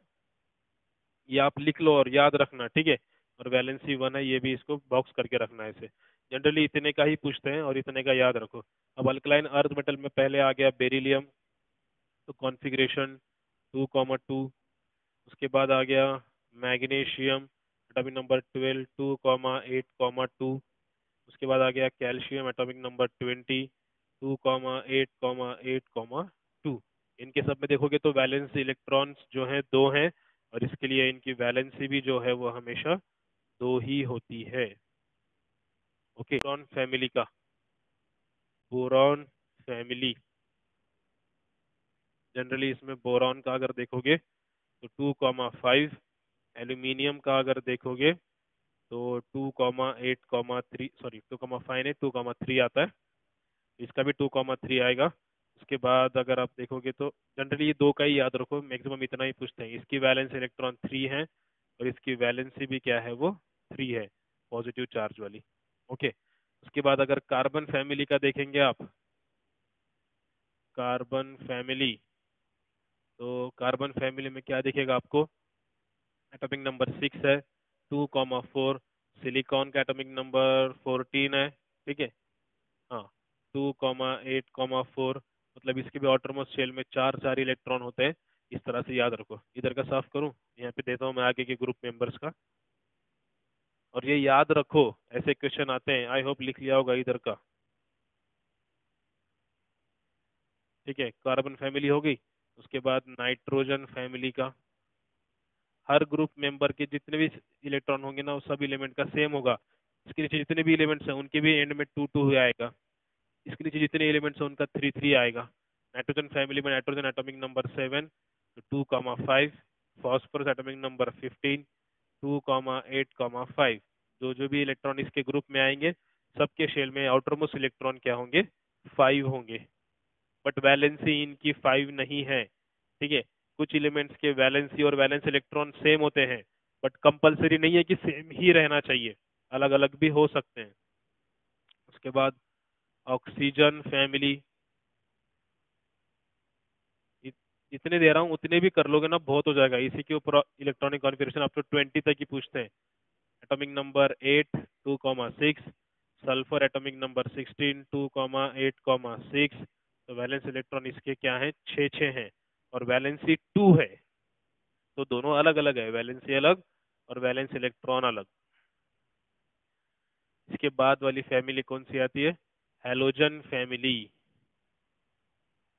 ये आप लिख लो और याद रखना, ठीक है। और वैलेंसी 1 है, ये भी इसको बॉक्स करके रखना है इसे। जनरली इतने का ही पूछते हैं और इतने का याद रखो। अब अल्कलाइन अर्थ मेटल में पहले आ गया बेरिलियम, तो कॉन्फ़िगरेशन 2,2। उसके बाद आ गया मैग्नीशियम, एटॉमिक नंबर 12, 2,8,2। उसके बाद आ गया कैल्शियम, एटॉमिक नंबर 20, 2,8,8,2। इनके सब में देखोगे तो वैलेंस इलेक्ट्रॉन्स जो हैं 2 हैं, और इसके लिए इनकी वैलेंसी भी जो है वो हमेशा 2 ही होती है। ओके, बोरॉन फैमिली का, बोरॉन फैमिली, जनरली इसमें बोरॉन का अगर देखोगे तो 2,5। एल्यूमिनियम का अगर देखोगे तो 2,8,3, सॉरी 2,5 नहीं, 2,3 आता है। इसका भी 2,3 आएगा। उसके बाद अगर आप देखोगे तो जनरली ये दो का ही याद रखो, मैक्सिमम इतना ही पूछते हैं। इसकी वैलेंस इलेक्ट्रॉन 3 है और इसकी वैलेंसी भी क्या है? वो 3 है, पॉजिटिव चार्ज वाली। ओके, उसके बाद अगर कार्बन फैमिली का देखेंगे आप, कार्बन फैमिली, तो कार्बन फैमिली में क्या दिखेगा आपको? एटॉमिक नंबर 6 है, 2,4। सिलिकॉन का एटॉमिक नंबर 14 है, ठीक है। हाँ, 2,8,4। मतलब इसके भी आउटरमोस्ट शेल में चार चार इलेक्ट्रॉन होते हैं। इस तरह से याद रखो। इधर का साफ करूं, यहाँ पे देता हूँ मैं आगे के ग्रुप मेंबर्स का। और ये याद रखो, ऐसे क्वेश्चन आते हैं, आई होप लिख लिया होगा इधर का, ठीक है। कार्बन फैमिली हो गई। उसके बाद नाइट्रोजन फैमिली का, हर ग्रुप मेंबर के जितने भी इलेक्ट्रॉन होंगे ना, वो सब एलिमेंट का सेम होगा। इसके नीचे जितने भी एलिमेंट्स हैं उनके भी एंड में 2 2 आएगा। इसके नीचे जितने एलिमेंट्स हैं उनका 3 3 आएगा। नाइट्रोजन फैमिली में नाइट्रोजन एटॉमिक नंबर 7, तो 2,5। Phosphorus atomic number 15, 2,8,5। जो जो भी इलेक्ट्रॉन इसके ग्रुप में आएंगे, सबके शेल में आउटरमोस्ट इलेक्ट्रॉन क्या होंगे? 5 होंगे। बट वैलेंसी इनकी 5 नहीं है, ठीक है। कुछ एलिमेंट्स के वैलेंसी और वैलेंस इलेक्ट्रॉन सेम होते हैं, बट कंपलसरी नहीं है कि सेम ही रहना चाहिए, अलग अलग भी हो सकते हैं। उसके बाद ऑक्सीजन फैमिली, जितने दे रहा हूँ उतने भी कर लोगे ना, बहुत हो जाएगा। इसी के ऊपर इलेक्ट्रॉनिक कॉन्फ़िगरेशन अप टू 20 तक ही पूछते हैं। Atomic number 8, 2,6। Sulphur atomic number 16, 2,8,6। तो वैलेंस इलेक्ट्रॉन इसके क्या है? 6 6 हैं, और वैलेंसी 2 है। तो दोनों अलग अलग है, वैलेंसी अलग और वैलेंस इलेक्ट्रॉन अलग। इसके बाद वाली फैमिली कौन सी आती है? Halogen family,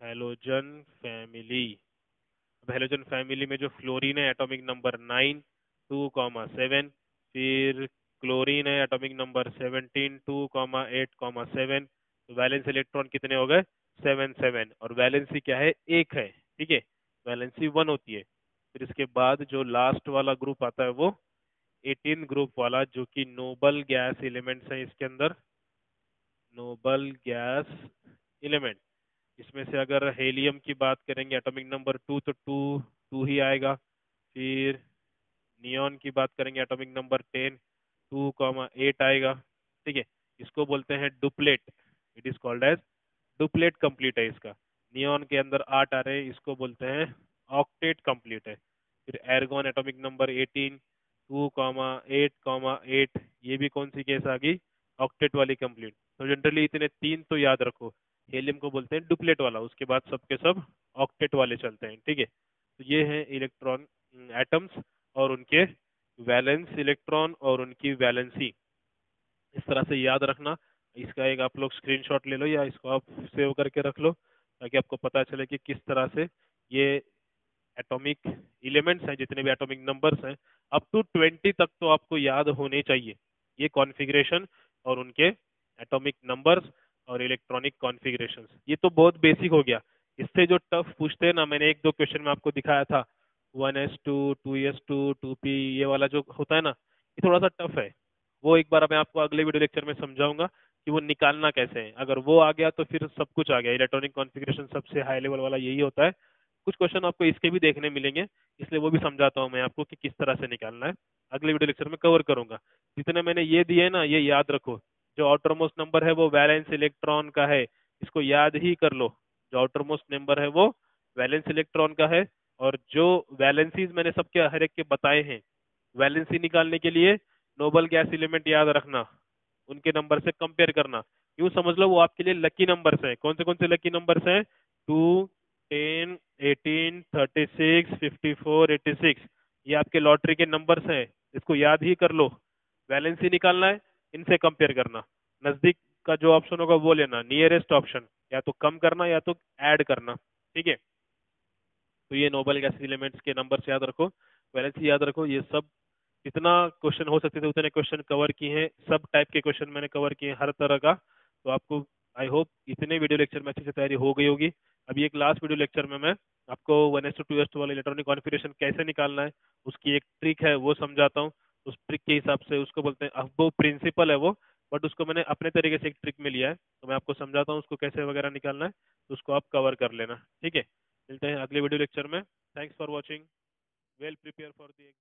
halogen family. अब हैलोजन फैमिली में जो फ्लोरीन है एटॉमिक नंबर 9, 2,7। फिर क्लोरीन है एटॉमिक नंबर 17, 2,8,7। तो वैलेंस इलेक्ट्रॉन कितने हो गए? 7 7, और वैलेंसी क्या है? एक है, ठीक है। वैलेंसी 1 होती है। फिर इसके बाद जो लास्ट वाला ग्रुप आता है वो 18 ग्रुप वाला, जो कि नोबल गैस एलिमेंट्स हैं इसके अंदर, नोबल गैस एलिमेंट। इसमें से अगर हेलियम की बात करेंगे एटॉमिक नंबर 2, तो 2 2 ही आएगा। फिर नियॉन की बात करेंगे एटॉमिक नंबर 10, 2,8 आएगा, ठीक है। इसको बोलते हैं duplet, it is called as duplet complete है इसका। नियॉन के अंदर 8 आ रहे हैं, इसको बोलते हैं ऑक्टेट कंप्लीट है। फिर एर्गॉन एटॉमिक नंबर 18, 2,8,8 ये भी कौन सी केस आ गई, ऑक्टेट वाली कंप्लीट। तो जनरली इतने तीन तो याद रखो। हेलियम को बोलते हैं डुप्लेट वाला, उसके बाद सबके सब ऑक्टेट वाले चलते हैं, ठीक है। तो ये है इलेक्ट्रॉन एटम्स और उनके वैलेंस इलेक्ट्रॉन और उनकी वैलेंसी। इस तरह से याद रखना। इसका एक आप लोग स्क्रीनशॉट ले लो या इसको आप सेव करके रख लो, ताकि आपको पता चले कि किस तरह से ये एटॉमिक एलिमेंट्स हैं, जितने भी एटॉमिक नंबर्स हैं अप टू 20 तक तो आपको याद होने चाहिए। ये कॉन्फ़िगरेशन और उनके एटॉमिक नंबर्स और इलेक्ट्रॉनिक कॉन्फ़िगरेशंस, ये तो बहुत बेसिक हो गया। इससे जो टफ पूछते हैं ना, मैंने एक दो क्वेश्चन में आपको दिखाया था, 1s2 2s2 2p, ये वाला जो होता है ना, ये थोड़ा सा टफ है। वो एक बार मैं आपको अगले वीडियो लेक्चर में समझाऊंगा कि वो निकालना कैसे है। अगर वो आ गया तो फिर सब कुछ आ गया। इलेक्ट्रॉनिक कॉन्फ़िगरेशन सबसे हाई लेवल वाला यही होता है। कुछ क्वेश्चन आपको इसके भी देखने मिलेंगे, इसलिए वो भी समझाता हूँ मैं आपको कि किस तरह से निकालना है। अगले वीडियो लेक्चर में कवर करूंगा। जितने मैंने ये दिए ना, ये याद रखो। जो आउटर मोस्ट नंबर है वो वैलेंस इलेक्ट्रॉन का है, इसको याद ही कर लो। जो आउटर मोस्ट नंबर है वो वैलेंस इलेक्ट्रॉन का है। और जो वैलेंसीज मैंने सबके हर एक के बताए हैं, वैलेंसी निकालने के लिए नोबल गैस एलिमेंट याद रखना, उनके नंबर से कंपेयर करना। यूं समझ लो वो आपके लिए लकी नंबर्स हैं। कौन से लकी नंबर्स हैं? 2, 10, 18, 36, 54, 86, ये आपके लॉटरी के नंबर्स हैं। इसको याद ही कर लो। वैलेंसी निकालना है, इनसे कंपेयर करना। नजदीक का जो ऑप्शन होगा वो लेना, नियरेस्ट ऑप्शन, या तो कम करना या तो ऐड करना, ठीक है। तो ये नोबल गैस एलिमेंट्स के नंबर्स याद रखो, वैलेंसी याद रखो। ये सब जितना क्वेश्चन हो सकते थे उतने क्वेश्चन कवर किए हैं। सब टाइप के क्वेश्चन मैंने कवर किए हैं, हर तरह का। तो आपको आई होप इतने वीडियो लेक्चर में अच्छे से तैयारी हो गई होगी। अभी एक लास्ट वीडियो लेक्चर में मैं आपको 1s2 2s2 वाला इलेक्ट्रॉनिक कॉन्फ़िगरेशन कैसे निकालना है, उसकी एक ट्रिक है वो समझाता हूँ। उस ट्रिक के हिसाब से, उसको बोलते हैं, अब वो प्रिंसिपल है वो, बट उसको मैंने अपने तरीके से एक ट्रिक में लिया है, तो मैं आपको समझाता हूँ उसको कैसे वगैरह निकालना है। तो उसको आप कवर कर लेना, ठीक है। मिलते हैं अगले वीडियो लेक्चर में। Thanks for watching. Well prepare for the